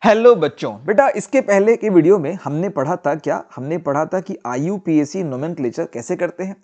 Hello बच्चों, बेटा इसके पहले की वीडियो में हमने पढ़ा था हमने पढ़ा था कि IUPAC नोमेनक्लेचर कैसे करते हैं।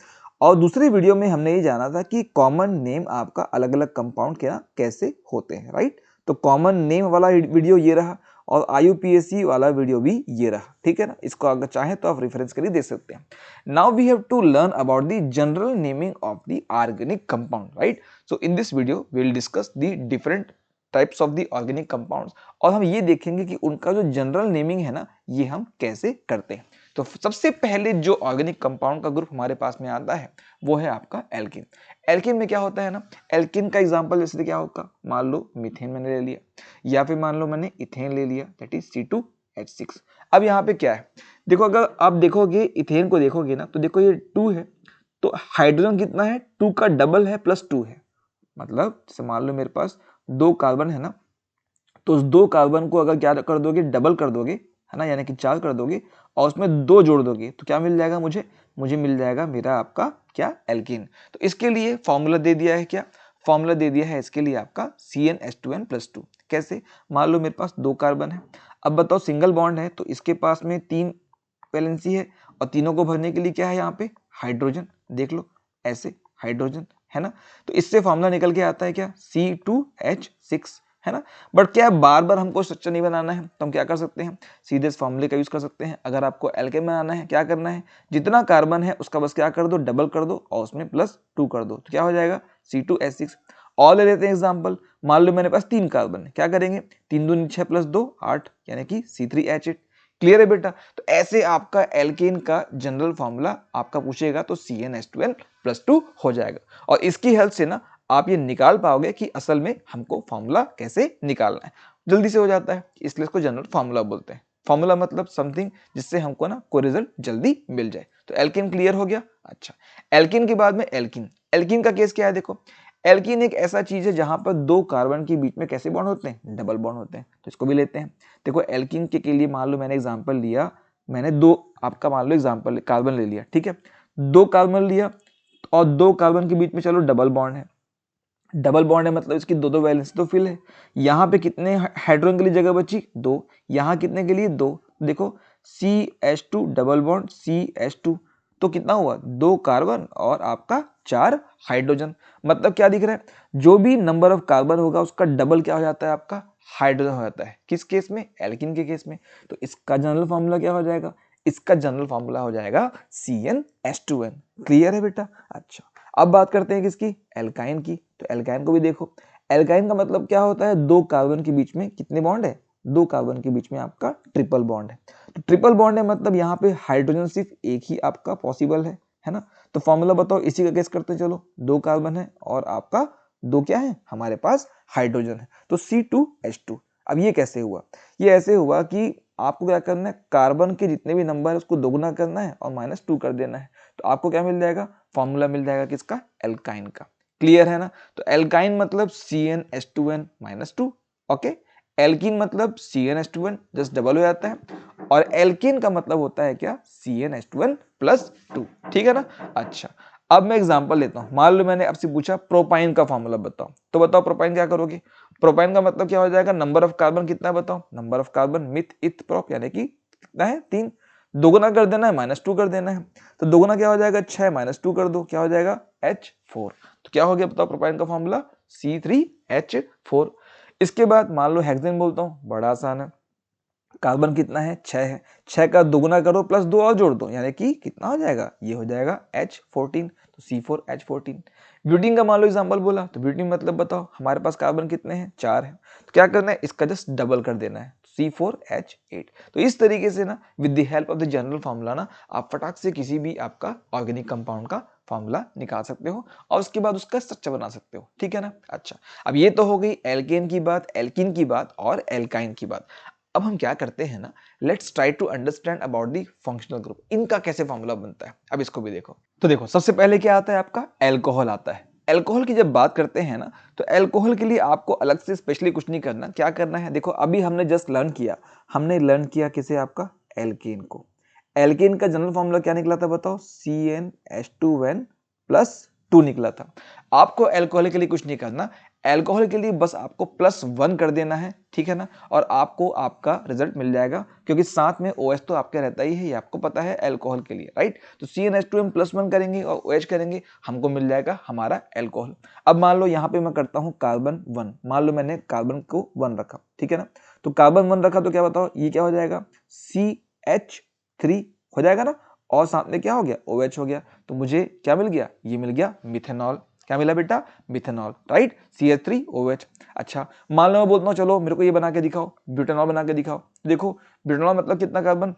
और दूसरी वीडियो में हमने ये जाना था कि कॉमन नेम आपका अलग अलग कंपाउंड के ना कैसे होते हैं, राइट। तो कॉमन नेम वाला वीडियो ये रहा और IUPAC वाला वीडियो भी ये रहा, ठीक है ना। इसको अगर चाहें तो आप रेफरेंस करके देख सकते हैं। Now we have to learn about the general naming of the organic compound, right. So in this video we will discuss the different types of the organic compounds और हम ये देखेंगे कि उनका जो जनरल नेमिंग है ना, ये हम कैसे करते हैं। तो सबसे पहले जो ऑर्गेनिक कंपाउंड का ग्रुप हमारे पास में आता है वो है आपका एल्किन। एल्किन में क्या होता है ना, एल्किन का एग्जांपल जैसे क्या होगा, मान लो मीथेन मैंने ले लिया या फिर मान लो मैंने इथेन ले लिया, दैट इज C2H6। अब यहाँ पे क्या है, देखो अगर आप देखोगे इथेन को देखोगे ना, तो देखो ये 2 है, तो हाइड्रोजन कितना है, 2 का डबल है प्लस 2 है। मतलब जैसे मान लो मेरे पास 2 कार्बन है ना, तो उस 2 कार्बन को अगर क्या कर दोगे, डबल कर दोगे, है ना, यानी कि 4 कर दोगे और उसमें 2 जोड़ दोगे तो क्या मिल जाएगा मुझे मिल जाएगा मेरा आपका क्या, एल्कीन। तो इसके लिए फॉर्मूला दे दिया है, क्या फॉर्मूला दे दिया है इसके लिए आपका CnH2n+2। कैसे, मान लो मेरे पास 2 कार्बन है, अब बताओ सिंगल बॉन्ड है तो इसके पास में 3 वैलेंसी है और तीनों को भरने के लिए क्या है यहाँ पे, हाइड्रोजन। देख लो ऐसे हाइड्रोजन, है ना। तो इससे फॉर्मूला निकल के आता है क्या, C2H6, है ना। बट क्या बार बार हमको स्ट्रक्चर नहीं बनाना है, तो हम क्या कर सकते हैं, सीधे इस फॉर्मूले का यूज कर सकते हैं। अगर आपको एल्केन बनाना है, क्या करना है, जितना कार्बन है उसका बस क्या कर दो, डबल कर दो और उसमें +2 कर दो, तो क्या हो जाएगा C2H6। और ले लेते हैं एग्जाम्पल, मान लो मेरे पास 3 कार्बन है, क्या करेंगे, 3 दूनी 6 + 2 8, यानी कि C3H8। क्लियर है बेटा। तो ऐसे आपका एल्केन का जनरल फॉर्मूला आपका पूछेगा तो CnH2n+2 हो जाएगा। और इसकी हेल्प से ना आप ये निकाल पाओगे कि असल में हमको फॉर्मूला कैसे निकालना है, जल्दी से हो जाता है, इसलिए इसको जनरल फॉर्मूला बोलते हैं। फॉर्मूला मतलब समथिंग जिससे हमको ना कोई रिजल्ट जल्दी मिल जाए। तो एल्केन क्लियर हो गया। अच्छा, एल्केन के बाद में एल्कीन। एल्कीन का केस क्या है, देखो एल्कीन एक ऐसा चीज है जहां पर 2 कार्बन के बीच में कैसे बॉन्ड होते हैं, डबल बॉन्ड होते हैं। तो इसको भी लेते हैं। देखो एल्कीन के लिए मान लो मैंने एग्जांपल लिया, मैंने 2 आपका मान लो एग्जांपल कार्बन ले लिया, ठीक है, 2 कार्बन लिया और 2 कार्बन के बीच में चलो डबल बॉन्ड है। डबल बॉन्ड है मतलब इसकी 2 वैलेंसी तो फिल है। यहाँ पे कितने हाइड्रोजन के लिए जगह बची, 2, यहाँ कितने के लिए 2, देखो CH2 डबल बॉन्ड CH2, तो कितना हुआ, 2 कार्बन और आपका 4 हाइड्रोजन। मतलब क्या दिख रहा है, जो भी नंबर ऑफ कार्बन होगा उसका डबल क्या हो जाता है, आपका हाइड्रोजन हो जाता है। किस केस में, एल्कीन के केस में। तो इसका जनरल फॉर्मूला क्या हो जाएगा, इसका जनरल फॉर्मूला हो जाएगा CnH2n। क्लियर है बेटा। अच्छा, अब बात करते हैं किसकी, एल्काइन की। तो एल्काइन को भी देखो, एल्काइन का मतलब क्या होता है, 2 कार्बन के बीच में कितने बॉन्ड है, 2 कार्बन के बीच में आपका ट्रिपल बॉन्ड है। तो ट्रिपल बॉन्ड है मतलब यहाँ पे हाइड्रोजन सिर्फ एक ही आपका पॉसिबल है ना। तो फॉर्मूला बताओ, इसी का केस करते चलो, 2 कार्बन है और आपका 2 क्या है हमारे पास, हाइड्रोजन है, तो C2H2। अब ये कैसे हुआ, ये ऐसे हुआ कि आपको क्या करना है, कार्बन के जितने भी नंबर है उसको दोगुना करना है और -2 कर देना है। तो आपको क्या मिल जाएगा, फॉर्मूला मिल जाएगा किसका, एल्काइन का। क्लियर है ना। तो एल्काइन मतलब CnH2n-2, ओके। एल्कीन मतलब CnH2n, जस्ट डबल हो जाता है। और एल्कीन का मतलब होता है क्या, CnH2n+2, ठीक है ना। अच्छा, अब मैं एग्जांपल लेता हूं, मान लो मैंने आपसे पूछा प्रोपाइन का फॉर्मूला बताओ, तो बताओ प्रोपाइन क्या करोगे। प्रोपाइन का मतलब क्या हो जाएगा, नंबर ऑफ कार्बन कितना है बताओ, नंबर ऑफ कार्बन मिथ इथ प्रोप, यानी कि कितना है 3, दोगुना कर देना है, -2 कर देना है। तो दोगुना क्या हो जाएगा, 6 -2 कर दो, क्या हो जाएगा H4। तो क्या हो गया बताओ प्रोपाइन का फॉर्मूला, C3H4। इसके बाद मान लो हेक्सेन बोलता हूं, बड़ा आसान है, कार्बन कितना है, 6 है, 6 का दोगुना करो प्लस 2 और जोड़ दो, यानी कि कितना हो जाएगा, ये हो जाएगा H14, तो C4H14। ब्यूटीन का मान लो एग्जांपल बोला, तो ब्यूटीन मतलब बताओ हमारे पास कार्बन कितने हैं, 4 है, तो क्या करना है, इसका जस्ट डबल कर देना है, C4H8। तो इस तरीके से ना with the help of the general formula ना आप फटाक से किसी भी आपका ऑर्गेनिक कंपाउंड का फॉर्मूला निकाल सकते हो और उसके बाद उसका स्ट्रक्चर बना सकते हो, ठीक है ना। अच्छा, अब ये तो हो गई एल्केन की बात, एल्कीन की बात और एल्काइन की बात। अब हम क्या करते हैं ना, let's try to understand about the functional group, इनका कैसे फॉर्मूला बनता है। अब इसको भी देखो, तो देखो सबसे पहले क्या आता है, आपका एल्कोहल आता है। एल्कोहल की जब बात करते हैं ना, तो एल्कोहल के लिए आपको अलग से स्पेशली कुछ नहीं करना, क्या करना है, देखो अभी हमने जस्ट लर्न किया, हमने लर्न किया किसे, आपका एल्केन को। एल्केन का जनरल फॉर्मूला क्या निकला था बताओ, CnH2n+2 निकला था। आपको एल्कोहल के लिए कुछ नहीं करना, एल्कोहल के लिए बस आपको +1 कर देना है, ठीक है ना, और आपको आपका रिजल्ट मिल जाएगा, क्योंकि साथ में OH तो आपके रहता ही है, ये आपको पता है एल्कोहल के लिए, राइट। तो CnH2n +1 करेंगे और OH करेंगे, हमको मिल जाएगा हमारा एल्कोहल। अब मान लो यहाँ पे मैं करता हूँ कार्बन 1, मान लो मैंने कार्बन को 1 रखा, ठीक है ना, तो कार्बन 1 रखा तो क्या बताओ ये क्या हो जाएगा, CH3 हो जाएगा ना, और साथ में क्या हो गया, OH हो गया। तो मुझे क्या मिल गया, ये मिल गया मिथेनॉल। क्या मिला बेटा, मिथेनॉल, राइट, CH3OH। अच्छा, मान लो मैं बोलता हूँ चलो मेरे को ये बना के दिखाओ, ब्यूटेनॉल बना के दिखाओ। देखो ब्यूटेनॉल मतलब कितना कार्बन,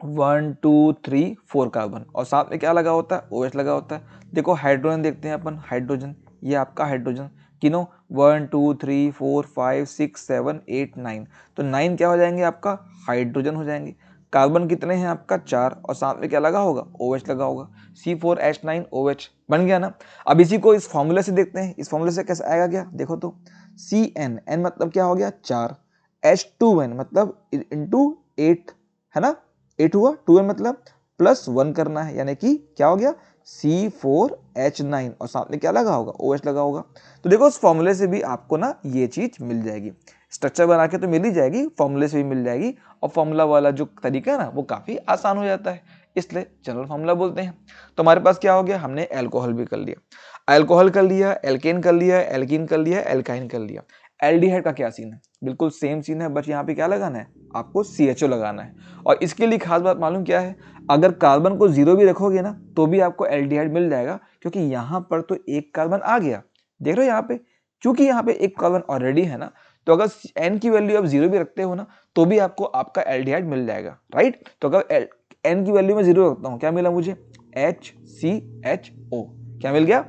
1 2 3 4 कार्बन, और साथ में क्या लगा होता है, OH लगा होता है। देखो हाइड्रोजन देखते हैं अपन, हाइड्रोजन, ये आपका हाइड्रोजन किनो 1 2 3 4 5 6 7 8 9, तो 9 क्या हो जाएंगे आपका, हाइड्रोजन हो जाएंगे। कार्बन कितने हैं आपका 4, और साथ में क्या लगा होगा, OH लगा होगा, C4H9OH बन गया ना। अब इसी को इस फॉर्मूले से देखते हैं, इस फॉर्मूले से कैसे आएगा क्या, देखो तो CN मतलब क्या हो गया 4, H2N मतलब इंटू 8 है ना, 8 हुआ, 2n मतलब +1 करना है, यानी कि क्या हो गया C4H9, और साथ में क्या लगा होगा, OH लगा होगा। तो देखो उस फॉर्मूले से भी आपको ना ये चीज मिल जाएगी, स्ट्रक्चर बना के तो मिल ही जाएगी, फॉर्मूले से भी मिल जाएगी, और फॉर्मूला वाला जो तरीका है ना वो काफी आसान हो जाता है, इसलिए जनरल फॉर्मूला बोलते हैं। तो हमारे पास क्या हो गया, हमने एल्कोहल भी कर लिया, एल्कोहल कर लिया, एल्केन कर लिया, एल्कीन कर लिया, एल्काइन कर लिया। एल्डिहाइड का क्या सीन है, बिल्कुल सेम सीन है, बस यहाँ पे क्या लगाना है, आपको CHO लगाना है। और इसके लिए खास बात मालूम क्या है, अगर कार्बन को 0 भी रखोगे ना तो भी आपको एल्डिहाइड मिल जाएगा, क्योंकि यहाँ पर तो एक कार्बन आ गया, देख रहे हो यहाँ पे, क्योंकि यहाँ पे एक कार्बन ऑलरेडी है ना, तो अगर N की वैल्यू आप 0 भी रखते हो ना तो भी आपको आपका एल्डिहाइड मिल जाएगा, राइट। तो अगर N की वैल्यू में 0 रखता हूँ, क्या मिला मुझे, HCHO, क्या मिल गया,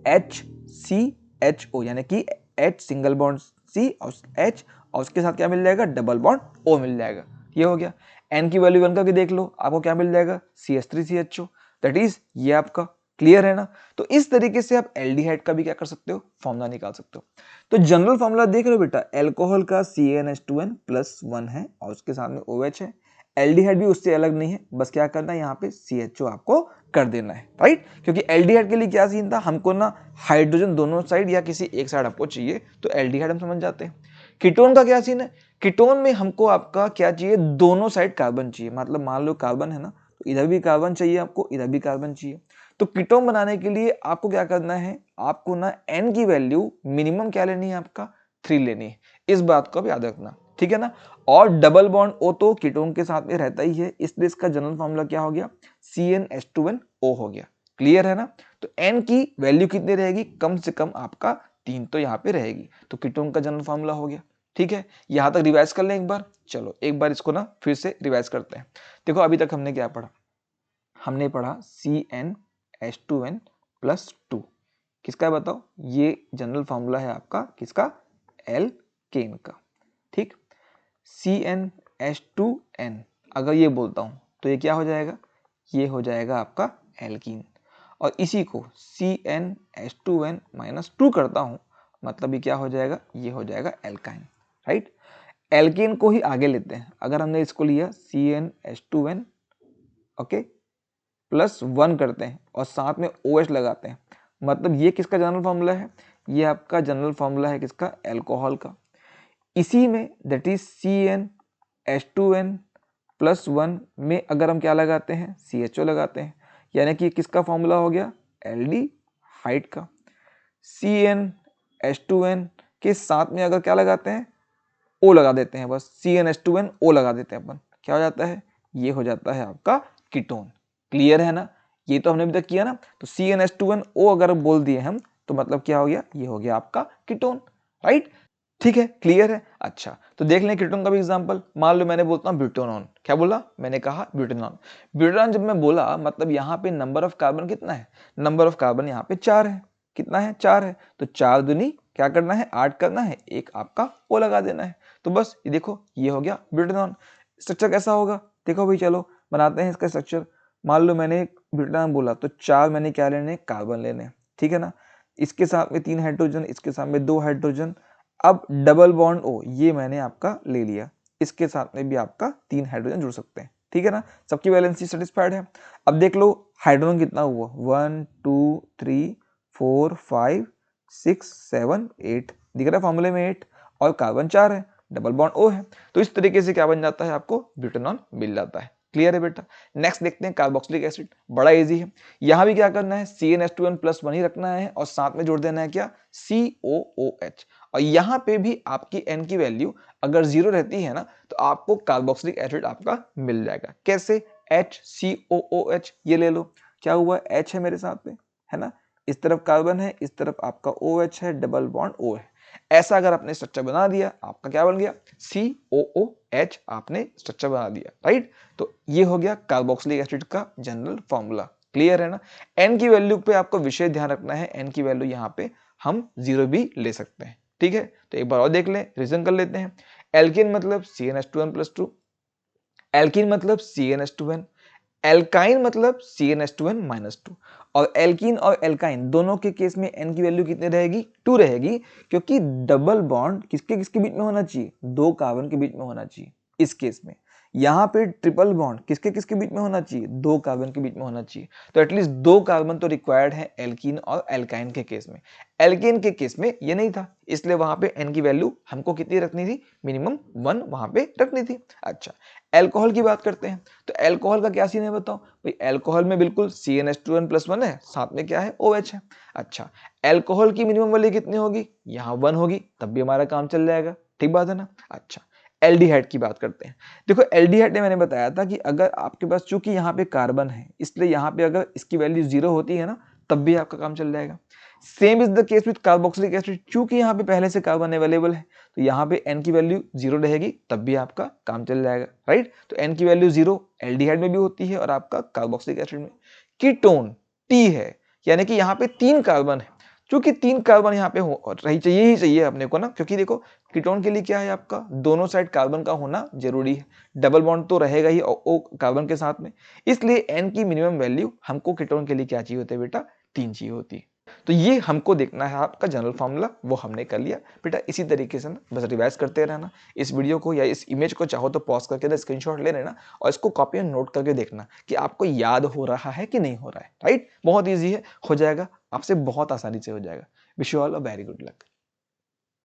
HCHO, यानी कि H सिंगल बॉन्ड C और H, और उसके साथ क्या मिल जाएगा, डबल बॉन्ड O मिल जाएगा, ये हो गया। N की वैल्यू 1 करके देख लो, आपको क्या मिल जाएगा, CH3CHO, दैट इज ये आपका, क्लियर है ना। तो इस तरीके से आप एल्डिहाइड का भी क्या कर सकते हो, फॉर्मूला निकाल सकते हो। तो जनरल फॉर्मूला देख रहे हो बेटा, एल्कोहल का CnH2n +1 है और उसके साथ में OH है, एल्डिहाइड भी उससे अलग नहीं है, बस क्या करना है यहाँ पे CHO आपको कर देना है, राइट। क्योंकि एल्डिहाइड के लिए क्या सीन था, हमको ना हाइड्रोजन दोनों साइड या किसी एक साइड आपको चाहिए, तो एल्डिहाइड हम समझ जाते हैं। कीटोन का क्या सीन है, कीटोन में हमको आपका क्या चाहिए, दोनों साइड कार्बन चाहिए, मतलब मान लो कार्बन है ना, तो इधर भी कार्बन चाहिए आपको, इधर भी कार्बन चाहिए। तो कीटोन बनाने के लिए आपको क्या करना है, आपको ना N की वैल्यू मिनिमम क्या लेनी है, आपका 3 लेनी है, इस बात को भी याद रखना, ठीक है ना। और डबल बॉन्ड O तो कीटोन के साथ में रहता ही है, इसलिए इसका जनरल फॉर्मूला क्या हो गया, CnH2nO हो गया, क्लियर है ना। तो N की वैल्यू कितनी रहेगी, कम से कम आपका 3 तो यहाँ पे रहेगी, तो कीटोन का जनरल फॉर्मूला हो गया, ठीक है। यहां तक रिवाइज कर लें एक बार, चलो एक बार इसको ना फिर से रिवाइज करते हैं। देखो अभी तक हमने क्या पढ़ा, हमने पढ़ा CnH2n+2, किसका बताओ, ये जनरल फॉर्मूला है आपका किसका, एल्केन का, ठीक। CnH2n अगर ये बोलता हूं तो ये क्या हो जाएगा, ये हो जाएगा आपका एल्कीन, और इसी को CnH2n-2 करता हूं, मतलब ये क्या हो जाएगा, ये हो जाएगा एल्काइन, राइट। एल्कीन को ही आगे लेते हैं, अगर हमने इसको लिया CnH2n ओके +1 करते हैं और साथ में OH लगाते हैं, मतलब ये किसका जनरल फॉर्मूला है, ये आपका जनरल फॉर्मूला है किसका, एल्कोहल का। इसी में दैट इज CnH2n+1 में अगर हम क्या लगाते हैं, CHO लगाते हैं, यानी कि किसका फॉर्मूला हो गया, एल्डिहाइड का। CnH2n के साथ में अगर क्या लगाते हैं, O लगा देते हैं, बस CnH2nO लगा देते हैं अपन, क्या हो जाता है, ये हो जाता है आपका कीटोन, क्लियर है ना। ये तो हमने अभी तक किया ना, तो CnH2nO अगर बोल दिए हम तो मतलब क्या हो गया, ये हो गया आपका कीटोन, राइट, ठीक है, क्लियर है। अच्छा तो देख लें कीटोन का भी एग्जांपल, मान लो मैंने बोलता हूँ ब्यूटेनॉन, क्या बोला, मैंने कहा ब्यूटेनॉन। ब्यूटेनॉन जब मैं बोला मतलब यहाँ पे नंबर ऑफ कार्बन कितना है, नंबर ऑफ कार्बन यहाँ पे 4 है, कितना है 4 है, तो 4 दूनी क्या करना है, 8 करना है, एक आपका O लगा देना है, तो बस ये देखो ये हो गया ब्यूटेनॉन। स्ट्रक्चर कैसा होगा, देखो भाई चलो बनाते हैं इसका स्ट्रक्चर। मान लो मैंने ब्यूटेनॉन बोला तो 4 मैंने क्या लेने, कार्बन लेने, ठीक है ना, इसके साथ में 3 हाइड्रोजन, इसके साथ में 2 हाइड्रोजन। अब डबल बॉन्ड O ये मैंने आपका ले लिया, इसके साथ में भी आपका 3 हाइड्रोजन जुड़ सकते हैं, ठीक है ना, सबकी वैलेंसी सेटिस्फाइड है। अब देख लो हाइड्रोजन कितना हुआ, 1 2 3 4 5 6 7 8 दिख रहा है फॉर्मूले में 8 और कार्बन 4 है, डबल बॉन्ड O है। तो इस तरीके से क्या बन जाता है, आपको ब्यूटेनॉल मिल जाता है। क्लियर है बेटा। नेक्स्ट देखते हैं कार्बोक्सिलिक एसिड, बड़ा इजी है। यहां भी क्या करना है, CnH2n+ ही रखना है और साथ में जोड़ देना है क्या, COOH। और यहाँ पे भी आपकी N की वैल्यू अगर 0 रहती है ना तो आपको कार्बोक्सिलिक एसिड आपका मिल जाएगा। कैसे, HCOOH, ये ले लो, क्या हुआ, H है मेरे साथ में, है ना, इस तरफ कार्बन है, इस तरफ आपका OH है, डबल बॉन्ड O है। ऐसा अगर आपने स्ट्रक्चर बना दिया, आपका क्या बन गया, COOH, आपने स्ट्रक्चर बना दिया, राइट। तो ये हो गया कार्बोक्सिलिक एसिड का जनरल फॉर्मूला। क्लियर है ना। N की वैल्यू पे आपको विशेष ध्यान रखना है, N की वैल्यू यहाँ पे हम 0 भी ले सकते हैं, ठीक है। तो एक बार और देख लें, रिविजन कर लेते हैं। एल्केन मतलब CnH2n+2, एल्कीन मतलब CnH2n, एल्काइन मतलब CnH2n-2। और एल्कीन और एल्काइन दोनों के केस में N की वैल्यू कितनी रहेगी, 2 रहेगी, क्योंकि डबल बॉन्ड किसके किसके बीच में होना चाहिए, 2 कार्बन के बीच में होना चाहिए इस केस में। यहाँ पे ट्रिपल बॉन्ड किसके किसके बीच में होना चाहिए, 2 कार्बन के बीच में होना चाहिए। तो एटलीस्ट 2 कार्बन तो रिक्वायर्ड है एल्कीन और एल्काइन के केस में। एल्केन के केस में ये नहीं था, इसलिए वहां पे N की वैल्यू हमको कितनी रखनी थी, मिनिमम 1 वहां पे रखनी थी। अच्छा, एल्कोहल की बात करते हैं। तो एल्कोहल का क्या सीन है बताओ भाई, एल्कोहल में बिल्कुल CnH2n+1 है, साथ में क्या है, OH है। अच्छा, एल्कोहल की मिनिमम वैल्यू कितनी होगी, यहाँ 1 होगी, तब भी हमारा काम चल जाएगा, ठीक बात है ना। अच्छा, एल्डिहाइड की बात करते हैं। देखो एल्डिहाइड में मैंने बताया था कि अगर आपके पास, चूंकि यहाँ पे कार्बन है, इसलिए यहाँ पे अगर इसकी वैल्यू 0 होती है ना, तब भी आपका काम चल जाएगा। Same is the case with carboxylic acid, चूंकि यहाँ पे पहले से कार्बन अवेलेबल है, तो यहाँ पे N की वैल्यू 0 रहेगी, तब भी आपका काम चल जाएगा, राइट। तो N की वैल्यू 0 एल्डिहाइड में भी होती है और आपका कार्बोक्सिलिक एसिड में। कीटोन T है, यानी कि यहाँ पे 3 कार्बन है, चूंकि 3 कार्बन यहाँ पे रही चाहिए ही चाहिए अपने को ना, क्योंकि देखो कीटोन के लिए क्या है, आपका दोनों साइड कार्बन का होना जरूरी है, डबल बॉन्ड तो रहेगा ही O कार्बन के साथ में, इसलिए N की मिनिमम वैल्यू हमको कीटोन के लिए क्या चाहिए होती है बेटा, 3 चाहिए होती है। तो ये हमको देखना है आपका जनरल फार्मूला, वो हमने कर लिया बेटा। इसी तरीके से ना बस रिवाइज करते रहना इस वीडियो को, या इस इमेज को चाहो तो पॉज करके स्क्रीनशॉट ले लेना और इसको कॉपी एंड नोट करके देखना कि आपको याद हो रहा है कि नहीं हो रहा है, राइट। बहुत ईजी है, हो जाएगा आपसे, बहुत आसानी से हो जाएगा। Wish you all a very good luck.